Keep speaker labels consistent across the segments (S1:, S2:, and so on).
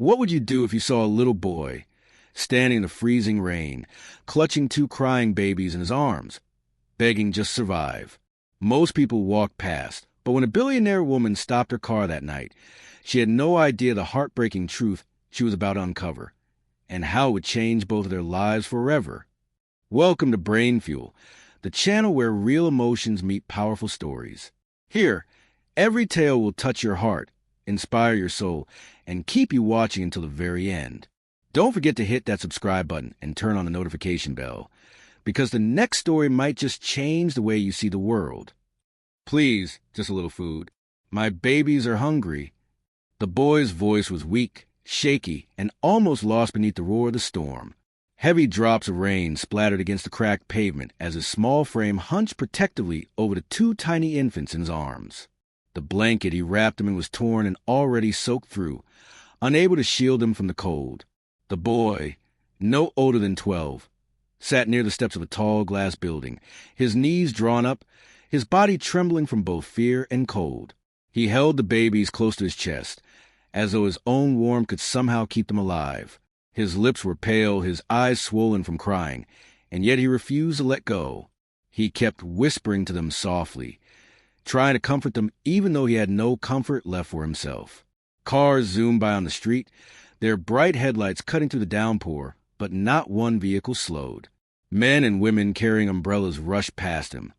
S1: What would you do if you saw a little boy standing in the freezing rain, clutching two crying babies in his arms, begging just survive? Most people walked past, but when a billionaire woman stopped her car that night, she had no idea the heartbreaking truth she was about to uncover, and how it would change both of their lives forever. Welcome to BrainFuel, the channel where real emotions meet powerful stories. Here, every tale will touch your heart, inspire your soul, and keep you watching until the very end. Don't forget to hit that subscribe button and turn on the notification bell, because the next story might just change the way you see the world. Please, just a little food. My babies are hungry. The boy's voice was weak, shaky, and almost lost beneath the roar of the storm. Heavy drops of rain splattered against the cracked pavement as his small frame hunched protectively over the two tiny infants in his arms. The blanket he wrapped him in was torn and already soaked through, unable to shield him from the cold. The boy, no older than 12, sat near the steps of a tall glass building, his knees drawn up, his body trembling from both fear and cold. He held the babies close to his chest, as though his own warmth could somehow keep them alive. His lips were pale, his eyes swollen from crying, and yet he refused to let go. He kept whispering to them softly, trying to comfort them even though he had no comfort left for himself. Cars zoomed by on the street, their bright headlights cutting through the downpour, but not one vehicle slowed. Men and women carrying umbrellas rushed past him,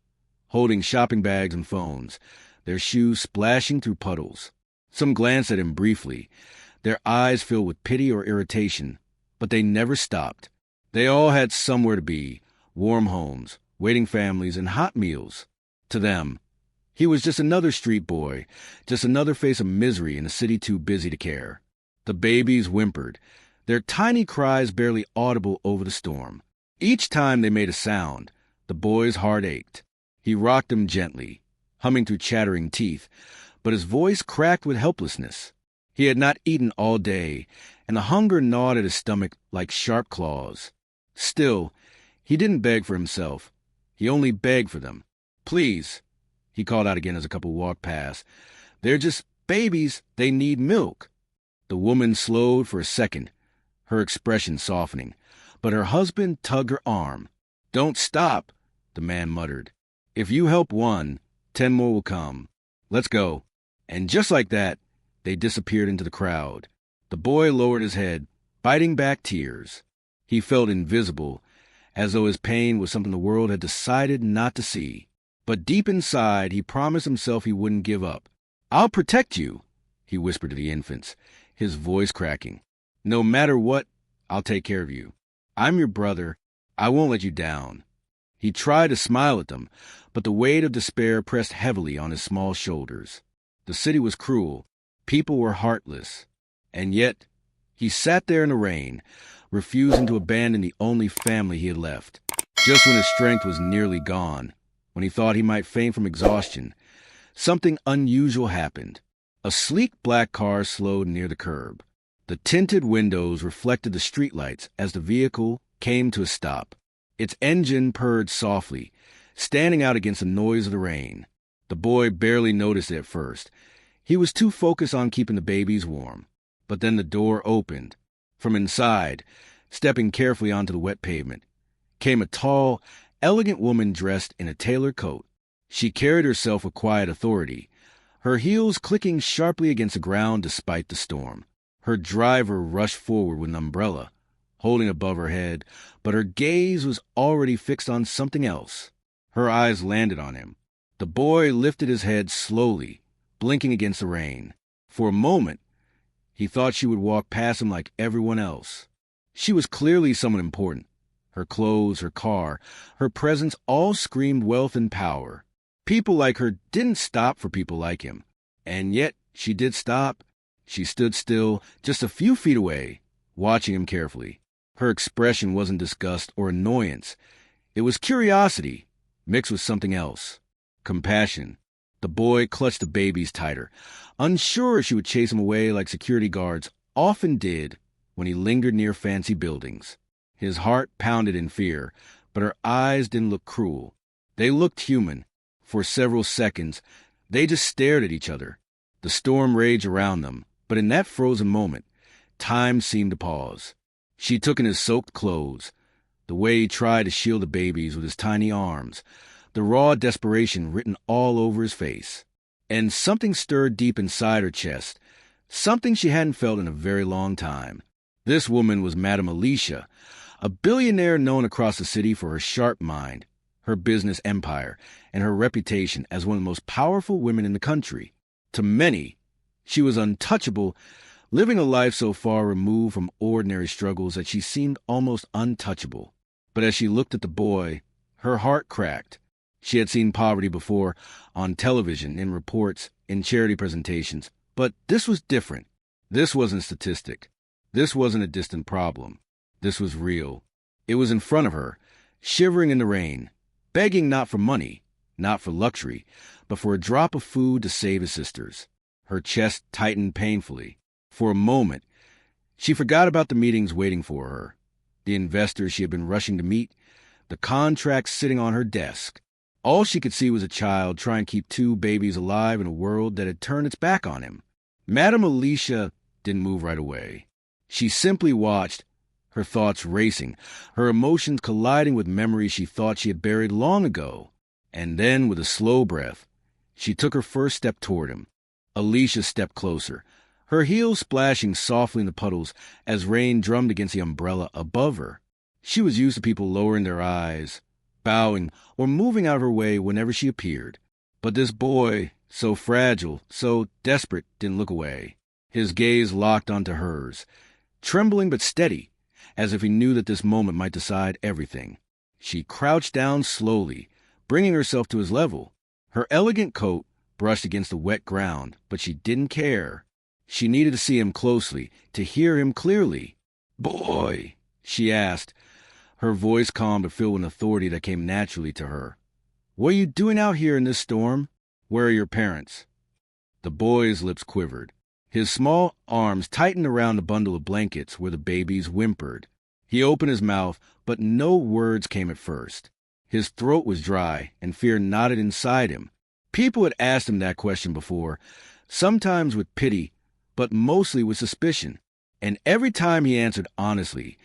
S1: holding shopping bags and phones, their shoes splashing through puddles. Some glanced at him briefly, their eyes filled with pity or irritation, but they never stopped. They all had somewhere to be, warm homes, waiting families, and hot meals. To them, he was just another street boy, just another face of misery in a city too busy to care. The babies whimpered, their tiny cries barely audible over the storm. Each time they made a sound, the boy's heart ached. He rocked them gently, humming through chattering teeth, but his voice cracked with helplessness. He had not eaten all day, and the hunger gnawed at his stomach like sharp claws. Still, he didn't beg for himself. He only begged for them. "Please," he called out again as a couple walked past. "They're just babies. They need milk." The woman slowed for a second, her expression softening, but her husband tugged her arm. "Don't stop," the man muttered. "If you help one, 10 more will come. Let's go." And just like that, they disappeared into the crowd. The boy lowered his head, biting back tears. He felt invisible, as though his pain was something the world had decided not to see. But deep inside, he promised himself he wouldn't give up. "I'll protect you," he whispered to the infants, his voice cracking. "No matter what, I'll take care of you. I'm your brother. I won't let you down." He tried to smile at them, but the weight of despair pressed heavily on his small shoulders. The city was cruel. People were heartless. And yet, he sat there in the rain, refusing to abandon the only family he had left. Just when his strength was nearly gone, when he thought he might faint from exhaustion, something unusual happened. A sleek black car slowed near the curb. The tinted windows reflected the streetlights as the vehicle came to a stop. Its engine purred softly, standing out against the noise of the rain. The boy barely noticed it at first. He was too focused on keeping the babies warm. But then the door opened. From inside, stepping carefully onto the wet pavement, came a tall, elegant woman dressed in a tailored coat. She carried herself with quiet authority, her heels clicking sharply against the ground despite the storm. Her driver rushed forward with an umbrella, holding above her head, but her gaze was already fixed on something else. Her eyes landed on him. The boy lifted his head slowly, blinking against the rain. For a moment, he thought she would walk past him like everyone else. She was clearly someone important. Her clothes, her car, her presence all screamed wealth and power. People like her didn't stop for people like him. And yet, she did stop. She stood still, just a few feet away, watching him carefully. Her expression wasn't disgust or annoyance. It was curiosity, mixed with something else. Compassion. The boy clutched the babies tighter, unsure she would chase him away like security guards often did when he lingered near fancy buildings. His heart pounded in fear, but her eyes didn't look cruel. They looked human. For several seconds, they just stared at each other. The storm raged around them, but in that frozen moment, time seemed to pause. She took in his soaked clothes, the way he tried to shield the babies with his tiny arms, the raw desperation written all over his face. And something stirred deep inside her chest, something she hadn't felt in a very long time. This woman was Madame Alicia, a billionaire known across the city for her sharp mind, her business empire, and her reputation as one of the most powerful women in the country. To many, she was untouchable, living a life so far removed from ordinary struggles that she seemed almost untouchable. But as she looked at the boy, her heart cracked. She had seen poverty before, on television, in reports, in charity presentations. But this was different. This wasn't statistic. This wasn't a distant problem. This was real. It was in front of her, shivering in the rain, begging not for money, not for luxury, but for a drop of food to save his sisters. Her chest tightened painfully. For a moment, she forgot about the meetings waiting for her, the investors she had been rushing to meet, the contracts sitting on her desk. All she could see was a child trying to keep two babies alive in a world that had turned its back on him. Madame Alicia didn't move right away. She simply watched, her thoughts racing, her emotions colliding with memories she thought she had buried long ago. And then, with a slow breath, she took her first step toward him. Alicia stepped closer, her heels splashing softly in the puddles as rain drummed against the umbrella above her. She was used to people lowering their eyes, bowing, or moving out of her way whenever she appeared. But this boy, so fragile, so desperate, didn't look away. His gaze locked onto hers, trembling but steady, as if he knew that this moment might decide everything. She crouched down slowly, bringing herself to his level. Her elegant coat brushed against the wet ground, but she didn't care. She needed to see him closely, to hear him clearly. "Boy," she asked, her voice calm but filled with an authority that came naturally to her. "What are you doing out here in this storm? Where are your parents?" The boy's lips quivered. His small arms tightened around the bundle of blankets where the babies whimpered. He opened his mouth, but no words came at first. His throat was dry, and fear knotted inside him. People had asked him that question before, sometimes with pity, but mostly with suspicion. And every time he answered honestly,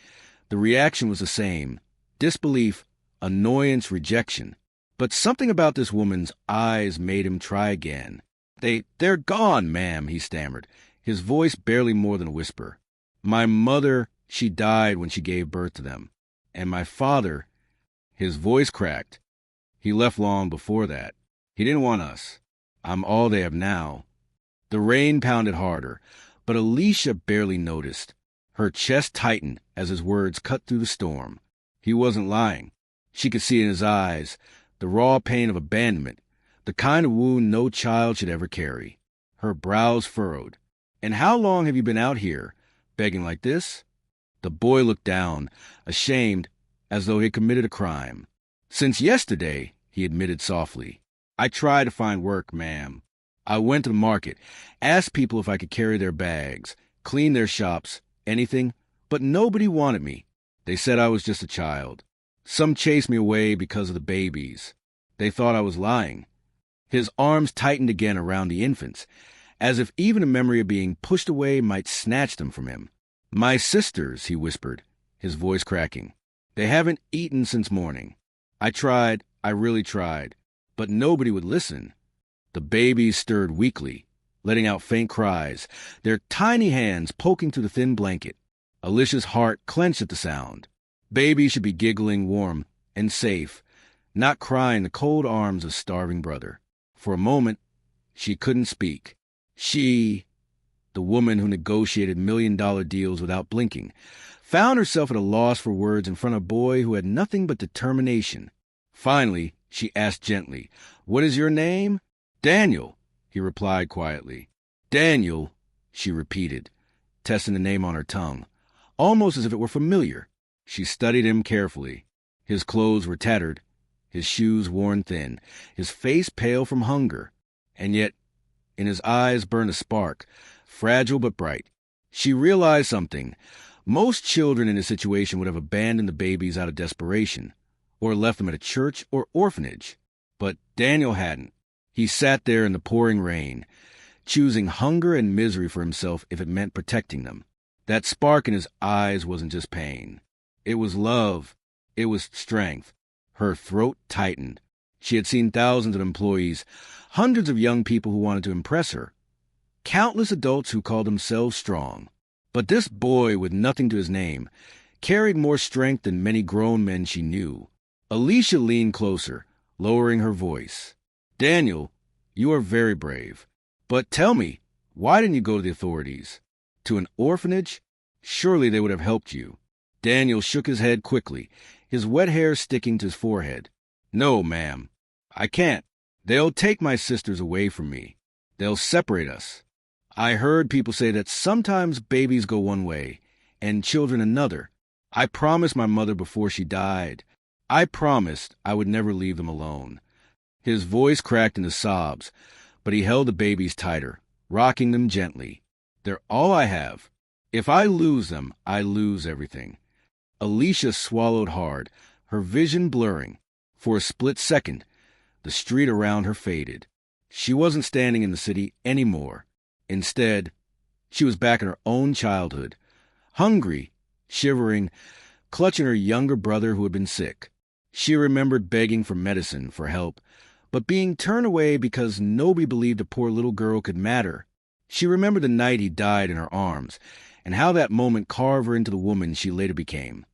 S1: the reaction was the same: disbelief, annoyance, rejection. But something about this woman's eyes made him try again. They're gone, ma'am," he stammered, his voice barely more than a whisper. "My mother, she died when she gave birth to them. And my father," his voice cracked, "he left long before that. He didn't want us. I'm all they have now." The rain pounded harder, but Alicia barely noticed. Her chest tightened as his words cut through the storm. He wasn't lying. She could see in his eyes the raw pain of abandonment, the kind of wound no child should ever carry. Her brows furrowed. "And how long have you been out here, begging like this?" The boy looked down, ashamed, as though he had committed a crime. "Since yesterday," he admitted softly. "I tried to find work, ma'am. I went to the market, asked people if I could carry their bags, clean their shops, anything, but nobody wanted me. They said I was just a child. Some chased me away because of the babies. They thought I was lying." His arms tightened again around the infants, as if even a memory of being pushed away might snatch them from him. "My sisters," he whispered, his voice cracking. "They haven't eaten since morning. I tried, I really tried, but nobody would listen." The babies stirred weakly, letting out faint cries, their tiny hands poking through the thin blanket. Alicia's heart clenched at the sound. Babies should be giggling warm and safe, not crying in the cold arms of starving brother. For a moment, she couldn't speak. She, the woman who negotiated million-dollar deals without blinking, found herself at a loss for words in front of a boy who had nothing but determination. Finally, she asked gently, "What is your name?" "Daniel," he replied quietly. "Daniel," she repeated, testing the name on her tongue, almost as if it were familiar. She studied him carefully. His clothes were tattered, his shoes worn thin, his face pale from hunger. And yet, in his eyes burned a spark, fragile but bright. She realized something. Most children in this situation would have abandoned the babies out of desperation, or left them at a church or orphanage. But Daniel hadn't. He sat there in the pouring rain, choosing hunger and misery for himself if it meant protecting them. That spark in his eyes wasn't just pain. It was love. It was strength. Her throat tightened. She had seen thousands of employees, hundreds of young people who wanted to impress her, countless adults who called themselves strong. But this boy with nothing to his name carried more strength than many grown men she knew. Alicia leaned closer, lowering her voice. Daniel, you are very brave. But tell me, why didn't you go to the authorities? To an orphanage? Surely they would have helped you. Daniel shook his head quickly, his wet hair sticking to his forehead. No, ma'am. I can't. They'll take my sisters away from me. They'll separate us. I heard people say that sometimes babies go one way and children another. I promised my mother before she died. I promised I would never leave them alone. His voice cracked into sobs, but he held the babies tighter, rocking them gently. They're all I have. If I lose them, I lose everything. Alicia swallowed hard, her vision blurring. For a split second, the street around her faded. She wasn't standing in the city anymore. Instead, she was back in her own childhood, hungry, shivering, clutching her younger brother who had been sick. She remembered begging for medicine, for help, but being turned away because nobody believed a poor little girl could matter. She remembered the night he died in her arms, and how that moment carved her into the woman she later became.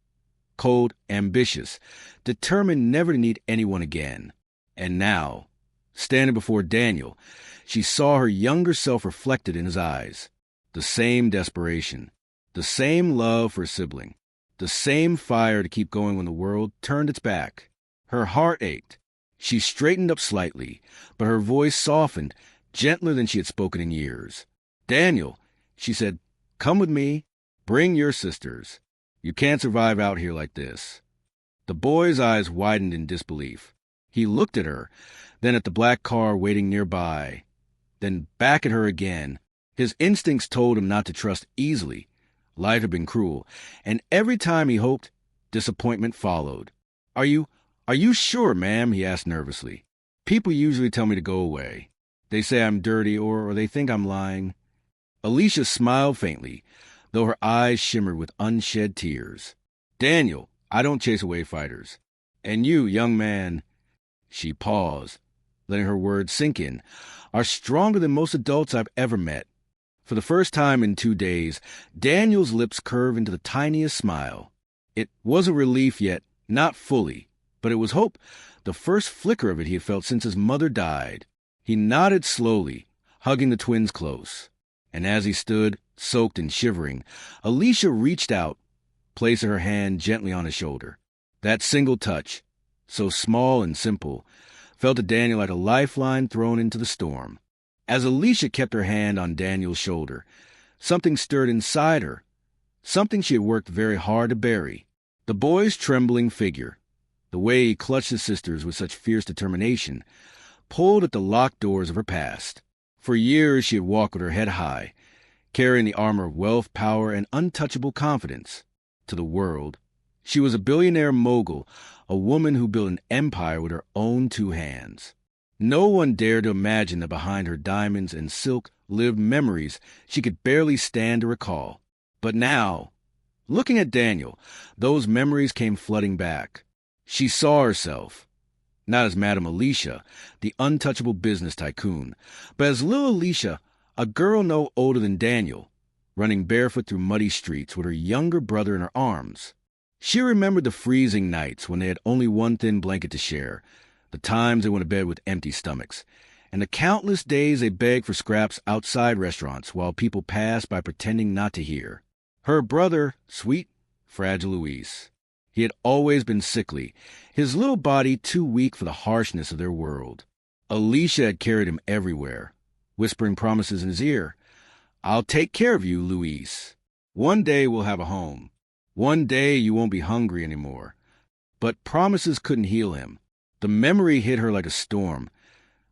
S1: Cold, ambitious, determined never to need anyone again. And now, standing before Daniel, she saw her younger self reflected in his eyes. The same desperation, the same love for a sibling, the same fire to keep going when the world turned its back. Her heart ached. She straightened up slightly, but her voice softened, gentler than she had spoken in years. Daniel, she said, come with me. Bring your sisters. You can't survive out here like this. The boy's eyes widened in disbelief. He looked at her, then at the black car waiting nearby, then back at her again. His instincts told him not to trust easily. Life had been cruel, and every time he hoped, disappointment followed. Are you sure, ma'am? He asked nervously. People usually tell me to go away. They say I'm dirty or they think I'm lying. Alicia smiled faintly, though her eyes shimmered with unshed tears. Daniel, I don't chase away fighters. And you, young man, she paused, letting her words sink in, are stronger than most adults I've ever met. For the first time in 2 days, Daniel's lips curved into the tiniest smile. It wasn't relief yet, not fully, but it was hope, the first flicker of it he had felt since his mother died. He nodded slowly, hugging the twins close. And as he stood, soaked and shivering, Alicia reached out, placing her hand gently on his shoulder. That single touch, so small and simple, felt to Daniel like a lifeline thrown into the storm. As Alicia kept her hand on Daniel's shoulder, something stirred inside her, something she had worked very hard to bury. The boy's trembling figure, the way he clutched his sisters with such fierce determination, pulled at the locked doors of her past. For years she had walked with her head high, carrying the armor of wealth, power, and untouchable confidence. To the world, she was a billionaire mogul, a woman who built an empire with her own 2 hands. No one dared to imagine that behind her diamonds and silk lived memories she could barely stand to recall. But now, looking at Daniel, those memories came flooding back. She saw herself, not as Madame Alicia, the untouchable business tycoon, but as little Alicia, a girl no older than Daniel, running barefoot through muddy streets with her younger brother in her arms. She remembered the freezing nights when they had only one thin blanket to share, the times they went to bed with empty stomachs, and the countless days they begged for scraps outside restaurants while people passed by pretending not to hear. Her brother, sweet, fragile Luis. He had always been sickly, his little body too weak for the harshness of their world. Alicia had carried him everywhere, whispering promises in his ear. I'll take care of you, Luis. One day we'll have a home. One day you won't be hungry anymore. But promises couldn't heal him. The memory hit her like a storm.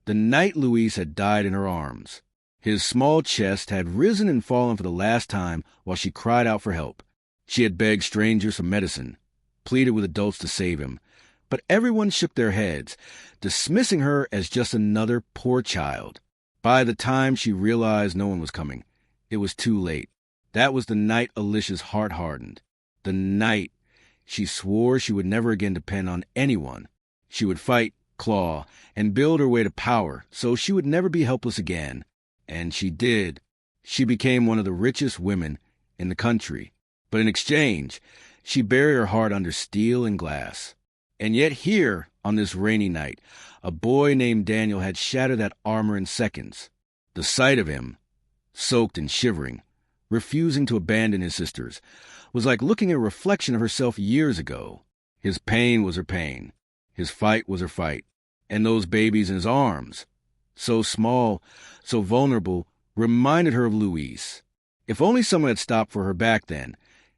S1: The night Luis had died in her arms. His small chest had risen and fallen for the last time while she cried out for help. She had begged strangers for medicine, pleaded with adults to save him, but everyone shook their heads, dismissing her as just another poor child. By the time she realized no one was coming, it was too late. That was the night Alicia's heart hardened. The night she swore she would never again depend on anyone. She would fight, claw, and build her way to power so she would never be helpless again. And she did. She became one of the richest women in the country. But in exchange, she buried her heart under steel and glass. And yet here, on this rainy night, a boy named Daniel had shattered that armor in seconds. The sight of him, soaked and shivering, refusing to abandon his sisters, was like looking at a reflection of herself years ago. His pain was her pain. His fight was her fight. And those babies in his arms, so small, so vulnerable, reminded her of Louise. If only someone had stopped for her back then.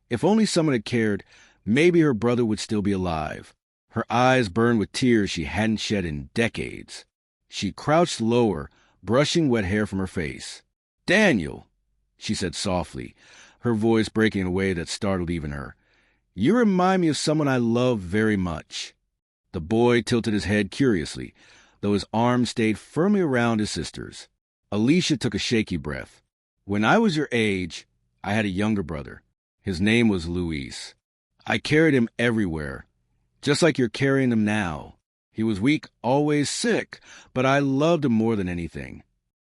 S1: If only someone had cared, maybe her brother would still be alive. Her eyes burned with tears she hadn't shed in decades. She crouched lower, brushing wet hair from her face. "Daniel," she said softly, her voice breaking in a way that startled even her. "You remind me of someone I love very much." The boy tilted his head curiously, though his arms stayed firmly around his sister's. Alicia took a shaky breath. "When I was your age, I had a younger brother. His name was Luis. I carried him everywhere, just like you're carrying him now. He was weak, always sick, but I loved him more than anything."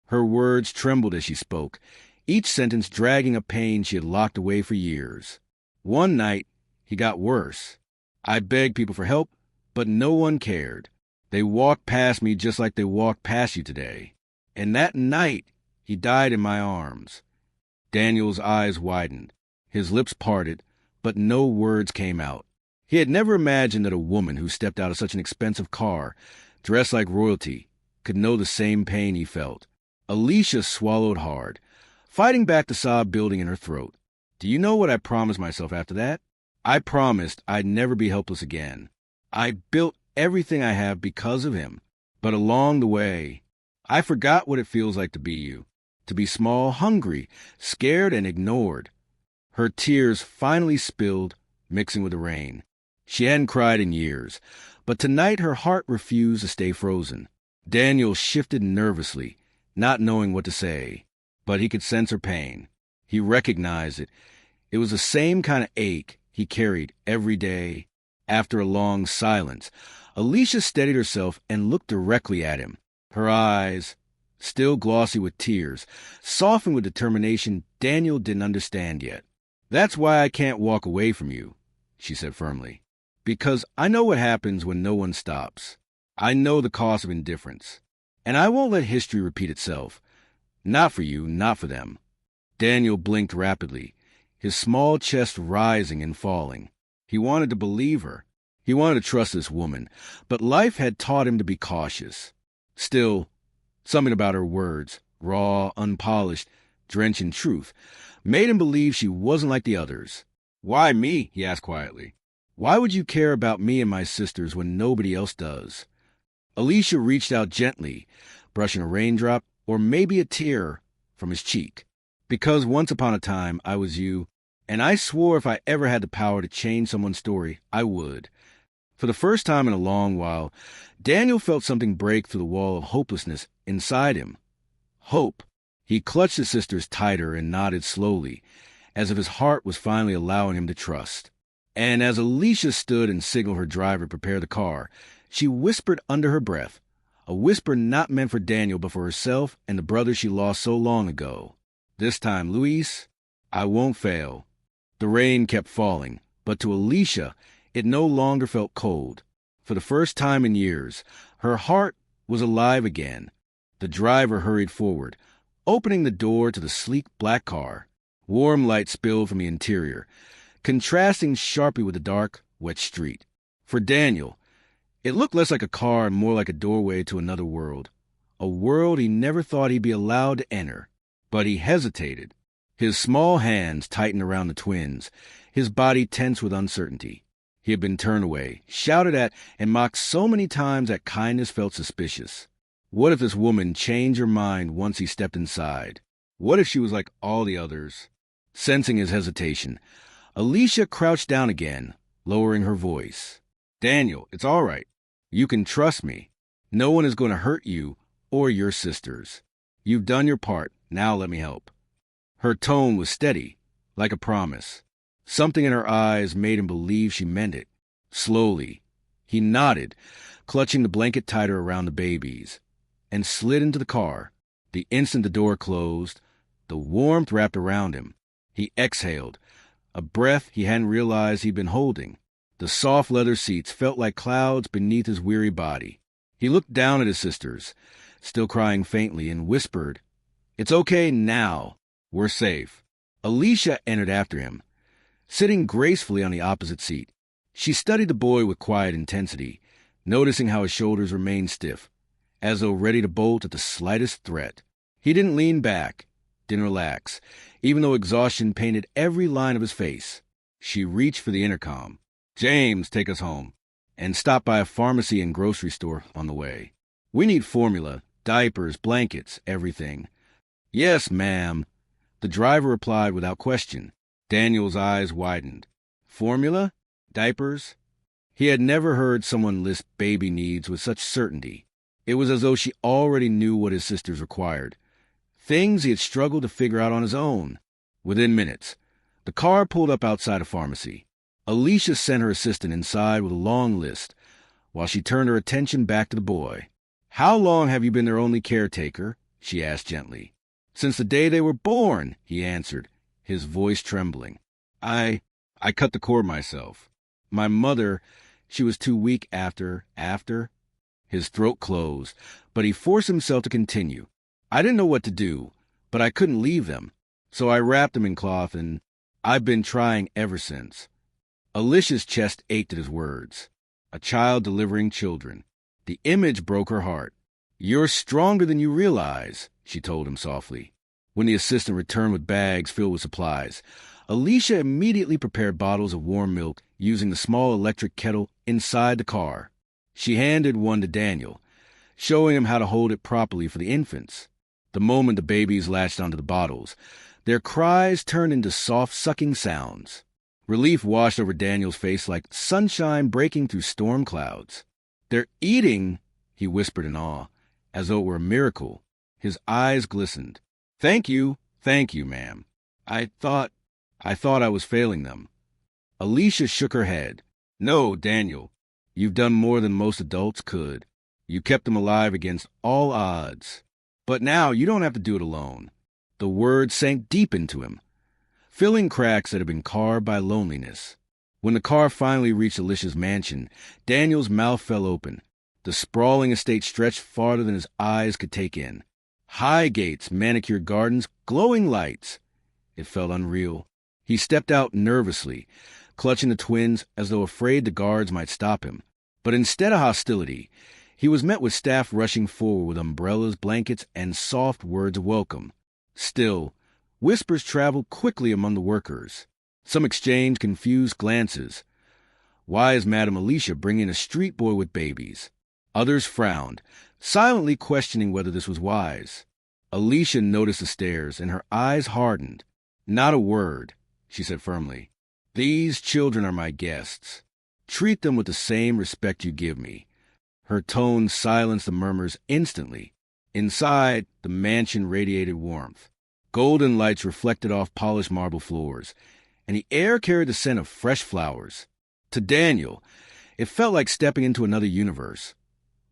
S1: Her words trembled as she spoke, each sentence dragging a pain she had locked away for years. "One night, he got worse. I begged people for help, but no one cared. They walked past me just like they walked past you today. And that night, he died in my arms." Daniel's eyes widened. His lips parted, but no words came out. He had never imagined that a woman who stepped out of such an expensive car, dressed like royalty, could know the same pain he felt. Alicia swallowed hard, fighting back the sob building in her throat. "Do you know what I promised myself after that? I promised I'd never be helpless again. I built everything I have because of him. But along the way, I forgot what it feels like to be you, to be small, hungry, scared, and ignored." Her tears finally spilled, mixing with the rain. She hadn't cried in years, but tonight her heart refused to stay frozen. Daniel shifted nervously, not knowing what to say, but he could sense her pain. He recognized it. It was the same kind of ache he carried every day. After a long silence, Alicia steadied herself and looked directly at him. Her eyes, still glossy with tears, softened with determination Daniel didn't understand yet. "That's why I can't walk away from you," she said firmly. "Because I know what happens when no one stops. I know the cost of indifference. And I won't let history repeat itself. Not for you, not for them." Daniel blinked rapidly, his small chest rising and falling. He wanted to believe her. He wanted to trust this woman, but life had taught him to be cautious. Still, something about her words, raw, unpolished, drenched in truth, made him believe she wasn't like the others. "Why me?" he asked quietly. "Why would you care about me and my sisters when nobody else does?" Alicia reached out gently, brushing a raindrop or maybe a tear from his cheek. "Because once upon a time I was you, and I swore if I ever had the power to change someone's story, I would." For the first time in a long while, Daniel felt something break through the wall of hopelessness inside him. Hope. He clutched his sisters tighter and nodded slowly, as if his heart was finally allowing him to trust. And as Alicia stood and signaled her driver to prepare the car, she whispered under her breath, a whisper not meant for Daniel but for herself and the brother she lost so long ago. "This time, Luis, I won't fail." The rain kept falling, but to Alicia, it no longer felt cold. For the first time in years, her heart was alive again. The driver hurried forward, opening the door to the sleek black car. Warm light spilled from the interior, contrasting sharply with the dark, wet street. For Daniel, it looked less like a car and more like a doorway to another world. A world he never thought he'd be allowed to enter. But he hesitated. His small hands tightened around the twins, his body tense with uncertainty. He had been turned away, shouted at, and mocked so many times that kindness felt suspicious. What if this woman changed her mind once he stepped inside? What if she was like all the others? Sensing his hesitation, Alicia crouched down again, lowering her voice. "Daniel, it's all right. You can trust me. No one is going to hurt you or your sisters. You've done your part. Now let me help." Her tone was steady, like a promise. Something in her eyes made him believe she meant it. Slowly, he nodded, clutching the blanket tighter around the babies, and slid into the car. The instant the door closed, the warmth wrapped around him. He exhaled, a breath he hadn't realized he'd been holding. The soft leather seats felt like clouds beneath his weary body. He looked down at his sisters, still crying faintly, and whispered, "It's okay now. We're safe." Alicia entered after him, sitting gracefully on the opposite seat. She studied the boy with quiet intensity, noticing how his shoulders remained stiff, as though ready to bolt at the slightest threat. He didn't lean back, didn't relax, even though exhaustion painted every line of his face. She reached for the intercom. "James, take us home," and stopped by a pharmacy and grocery store on the way. "We need formula, diapers, blankets, everything." "Yes, ma'am," the driver replied without question. Daniel's eyes widened. Formula? Diapers? He had never heard someone list baby needs with such certainty. It was as though she already knew what his sisters required. Things he had struggled to figure out on his own. Within minutes, the car pulled up outside a pharmacy. Alicia sent her assistant inside with a long list, while she turned her attention back to the boy. "How long have you been their only caretaker?" she asked gently. "Since the day they were born," he answered, his voice trembling. I cut the cord myself. My mother, she was too weak after. His throat closed, but he forced himself to continue. "I didn't know what to do, but I couldn't leave them. So I wrapped them in cloth, and I've been trying ever since." Alicia's chest ached at his words. A child delivering children. The image broke her heart. "You're stronger than you realize," she told him softly. When the assistant returned with bags filled with supplies, Alicia immediately prepared bottles of warm milk using the small electric kettle inside the car. She handed one to Daniel, showing him how to hold it properly for the infants. The moment the babies latched onto the bottles, their cries turned into soft sucking sounds. Relief washed over Daniel's face like sunshine breaking through storm clouds. "They're eating," he whispered in awe, as though it were a miracle. His eyes glistened. Thank you, ma'am. I thought I was failing them." Alicia shook her head. "No, Daniel, you've done more than most adults could. You kept them alive against all odds. But now you don't have to do it alone." The words sank deep into him, filling cracks that had been carved by loneliness. When the car finally reached Alicia's mansion, Daniel's mouth fell open. The sprawling estate stretched farther than his eyes could take in. High gates, manicured gardens, glowing lights. It felt unreal. He stepped out nervously, clutching the twins as though afraid the guards might stop him. But instead of hostility, he was met with staff rushing forward with umbrellas, blankets, and soft words of welcome. Still, whispers traveled quickly among the workers. Some exchanged confused glances. Why is Madame Alicia bringing a street boy with babies? Others frowned, silently questioning whether this was wise. Alicia noticed the stares, and her eyes hardened. "Not a word," she said firmly. "These children are my guests. Treat them with the same respect you give me." Her tone silenced the murmurs instantly. Inside, the mansion radiated warmth. Golden lights reflected off polished marble floors, and the air carried the scent of fresh flowers. To Daniel, it felt like stepping into another universe,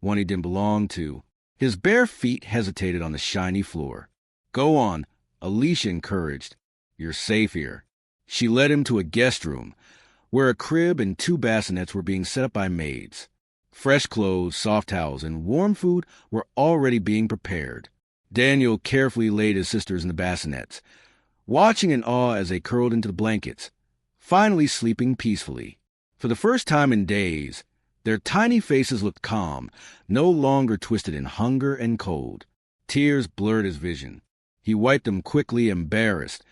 S1: one he didn't belong to. His bare feet hesitated on the shiny floor. "Go on," Alicia encouraged. "You're safe here." She led him to a guest room, where a crib and 2 bassinets were being set up by maids. Fresh clothes, soft towels, and warm food were already being prepared. Daniel carefully laid his sisters in the bassinets, watching in awe as they curled into the blankets, finally sleeping peacefully. For the first time in days, their tiny faces looked calm, no longer twisted in hunger and cold. Tears blurred his vision. He wiped them quickly, embarrassed,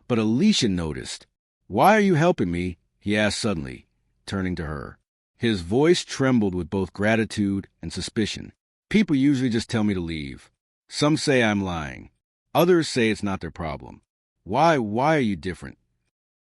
S1: but Alicia noticed. "Why are you helping me?" he asked suddenly, turning to her. His voice trembled with both gratitude and suspicion. "People usually just tell me to leave. Some say I'm lying. Others say it's not their problem. Why are you different?"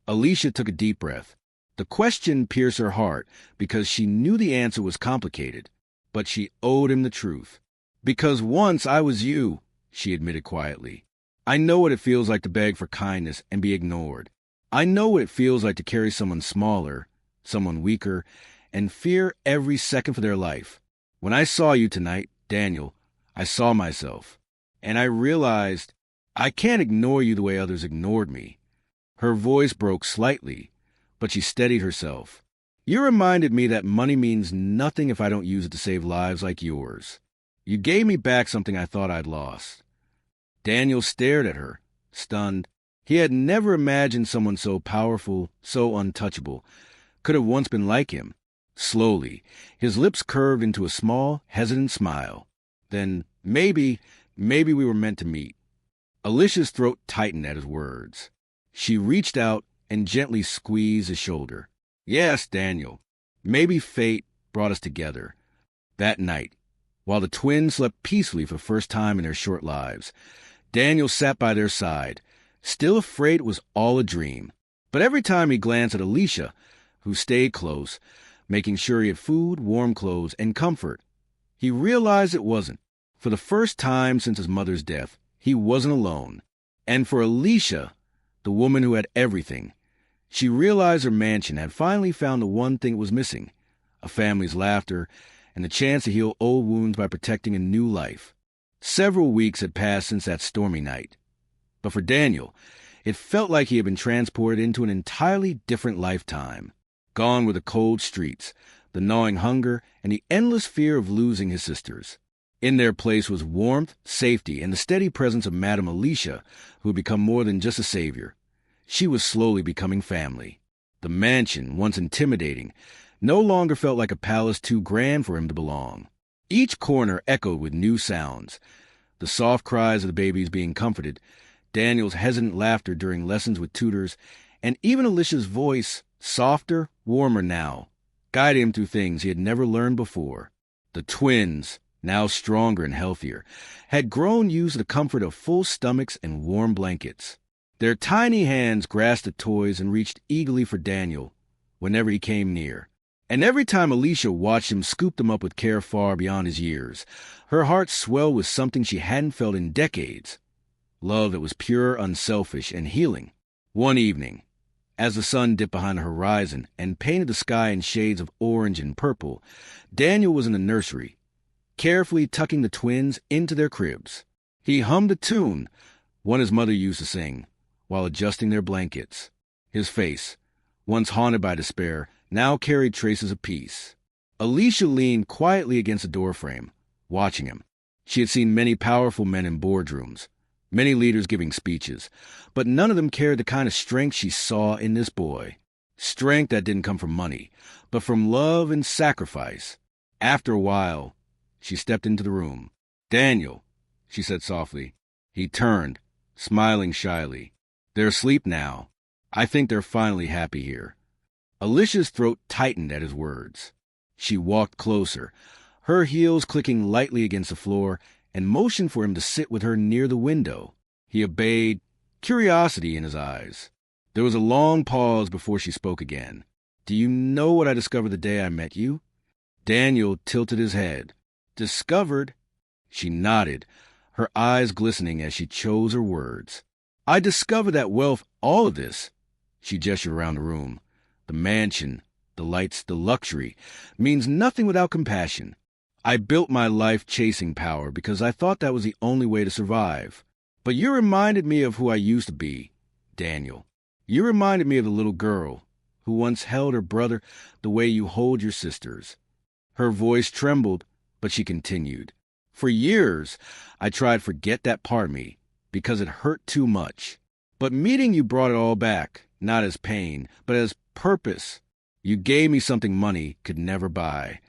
S1: Alicia took a deep breath. The question pierced her heart because she knew the answer was complicated, but she owed him the truth. "Because once I was you," she admitted quietly. "I know what it feels like to beg for kindness and be ignored. I know what it feels like to carry someone smaller, someone weaker, and fear every second for their life. When I saw you tonight, Daniel, I saw myself, and I realized I can't ignore you the way others ignored me. Her voice broke slightly, but she steadied herself. You reminded me that money means nothing if I don't use it to save lives like yours. You gave me back something I thought I'd lost. Daniel stared at her, stunned. He had never imagined someone so powerful, so untouchable, could have once been like him. Slowly, his lips curved into a small, hesitant smile. Then, maybe we were meant to meet. Alicia's throat tightened at his words. She reached out and gently squeezed his shoulder. Yes, Daniel, maybe fate brought us together. That night, while the twins slept peacefully for the first time in their short lives, Daniel sat by their side, still afraid it was all a dream. But every time he glanced at Alicia, who stayed close, making sure he had food, warm clothes, and comfort, he realized it wasn't. For the first time since his mother's death, he wasn't alone. And for Alicia, the woman who had everything, she realized her mansion had finally found the one thing it was missing, a family's laughter and the chance to heal old wounds by protecting a new life. Several weeks had passed since that stormy night. But for Daniel, it felt like he had been transported into an entirely different lifetime. Gone were the cold streets, the gnawing hunger, and the endless fear of losing his sisters. In their place was warmth, safety, and the steady presence of Madame Alicia, who had become more than just a savior. She was slowly becoming family. The mansion, once intimidating, no longer felt like a palace too grand for him to belong. Each corner echoed with new sounds. The soft cries of the babies being comforted, Daniel's hesitant laughter during lessons with tutors, and even Alicia's voice, softer, warmer now, guided him through things he had never learned before. The twins, now stronger and healthier, had grown used to the comfort of full stomachs and warm blankets. Their tiny hands grasped the toys and reached eagerly for Daniel whenever he came near. And every time Alicia watched him scoop them up with care far beyond his years, her heart swelled with something she hadn't felt in decades. Love that was pure, unselfish, and healing. One evening, as the sun dipped behind the horizon and painted the sky in shades of orange and purple, Daniel was in the nursery, carefully tucking the twins into their cribs. He hummed a tune, one his mother used to sing, while adjusting their blankets. His face, once haunted by despair, now carried traces of peace. Alicia leaned quietly against the doorframe, watching him. She had seen many powerful men in boardrooms, many leaders giving speeches, but none of them carried the kind of strength she saw in this boy. Strength that didn't come from money, but from love and sacrifice. After a while, she stepped into the room. "Daniel," she said softly. He turned, smiling shyly. "They're asleep now. I think they're finally happy here." Alicia's throat tightened at his words. She walked closer, her heels clicking lightly against the floor, and motioned for him to sit with her near the window. He obeyed, curiosity in his eyes. There was a long pause before she spoke again. "Do you know what I discovered the day I met you?" Daniel tilted his head. "Discovered?" She nodded, her eyes glistening as she chose her words. "I discovered that wealth, all of this," she gestured around the room, "the mansion, the lights, the luxury, means nothing without compassion. I built my life chasing power because I thought that was the only way to survive. But you reminded me of who I used to be, Daniel. You reminded me of the little girl who once held her brother the way you hold your sisters." Her voice trembled, but she continued. "For years, I tried to forget that part of me because it hurt too much. But meeting you brought it all back, not as pain, but as purpose. You gave me something money could never buy."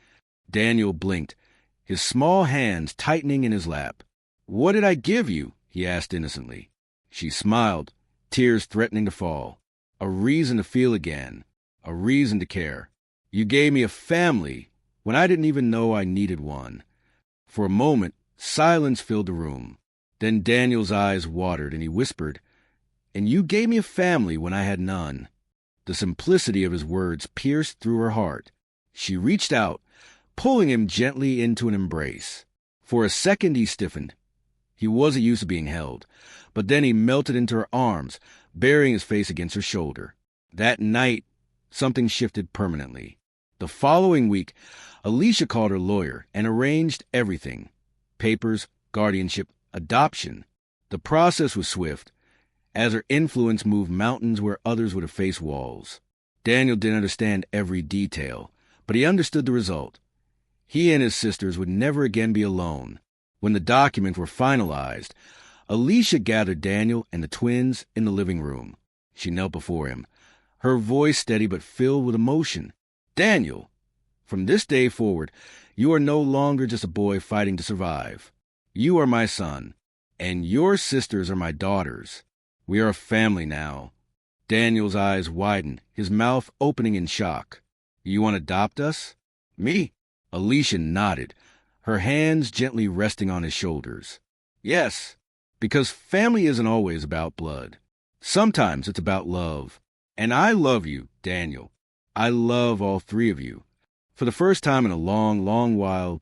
S1: Daniel blinked, his small hands tightening in his lap. "What did I give you?" he asked innocently. She smiled, tears threatening to fall. "A reason to feel again, a reason to care. You gave me a family when I didn't even know I needed one." For a moment, silence filled the room. Then Daniel's eyes watered and he whispered, "And you gave me a family when I had none." The simplicity of his words pierced through her heart. She reached out, pulling him gently into an embrace. For a second he stiffened. He wasn't used to being held, but then he melted into her arms, burying his face against her shoulder. That night, something shifted permanently. The following week, Alicia called her lawyer and arranged everything: papers, guardianship, adoption. The process was swift, as her influence moved mountains where others would have faced walls. Daniel didn't understand every detail, but he understood the result. He and his sisters would never again be alone. When the documents were finalized, Alicia gathered Daniel and the twins in the living room. She knelt before him, her voice steady but filled with emotion. "Daniel, from this day forward, you are no longer just a boy fighting to survive. You are my son, and your sisters are my daughters. We are a family now." Daniel's eyes widened, his mouth opening in shock. "You want to adopt us?" "Me?" Alicia nodded, her hands gently resting on his shoulders. "Yes, because family isn't always about blood. Sometimes it's about love. And I love you, Daniel. I love all three of you." For the first time in a long, long while,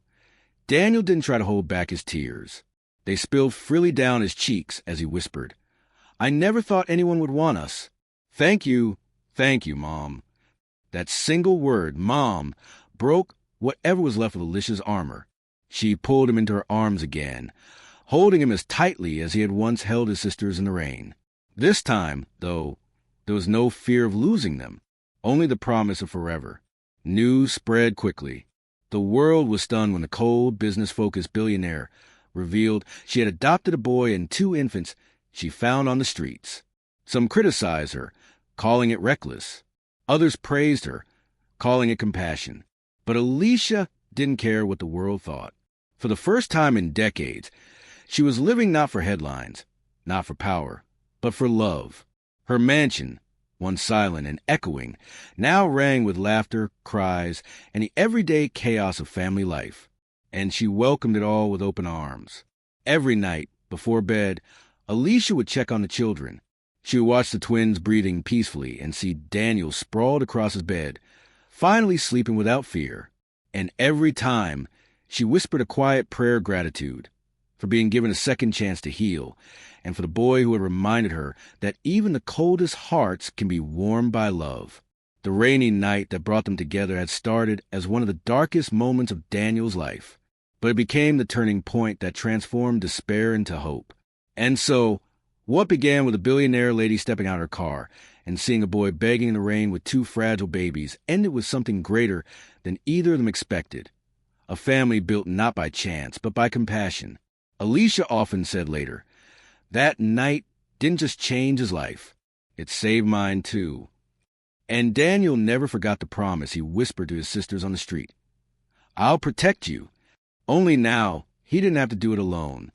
S1: Daniel didn't try to hold back his tears. They spilled freely down his cheeks as he whispered, "I never thought anyone would want us. Thank you, Mom." That single word, Mom, broke whatever was left of Alicia's armor. She pulled him into her arms again, holding him as tightly as he had once held his sisters in the rain. This time, though, there was no fear of losing them, only the promise of forever. News spread quickly. The world was stunned when the cold, business-focused billionaire revealed she had adopted a boy and 2 infants she found on the streets. Some criticized her, calling it reckless. Others praised her, calling it compassion. But Alicia didn't care what the world thought. For the first time in decades, she was living not for headlines, not for power, but for love. Her mansion, once silent and echoing, now rang with laughter, cries, and the everyday chaos of family life. And she welcomed it all with open arms. Every night, before bed, Alicia would check on the children. She would watch the twins breathing peacefully and see Daniel sprawled across his bed, finally sleeping without fear. And every time, she whispered a quiet prayer of gratitude for being given a second chance to heal, and for the boy who had reminded her that even the coldest hearts can be warmed by love. The rainy night that brought them together had started as one of the darkest moments of Daniel's life, but it became the turning point that transformed despair into hope. And so, what began with a billionaire lady stepping out of her car and seeing a boy begging in the rain with 2 fragile babies ended with something greater than either of them expected. A family built not by chance, but by compassion. Alicia often said later, "That night didn't just change his life, it saved mine too." And Daniel never forgot the promise he whispered to his sisters on the street. "I'll protect you." Only now, he didn't have to do it alone.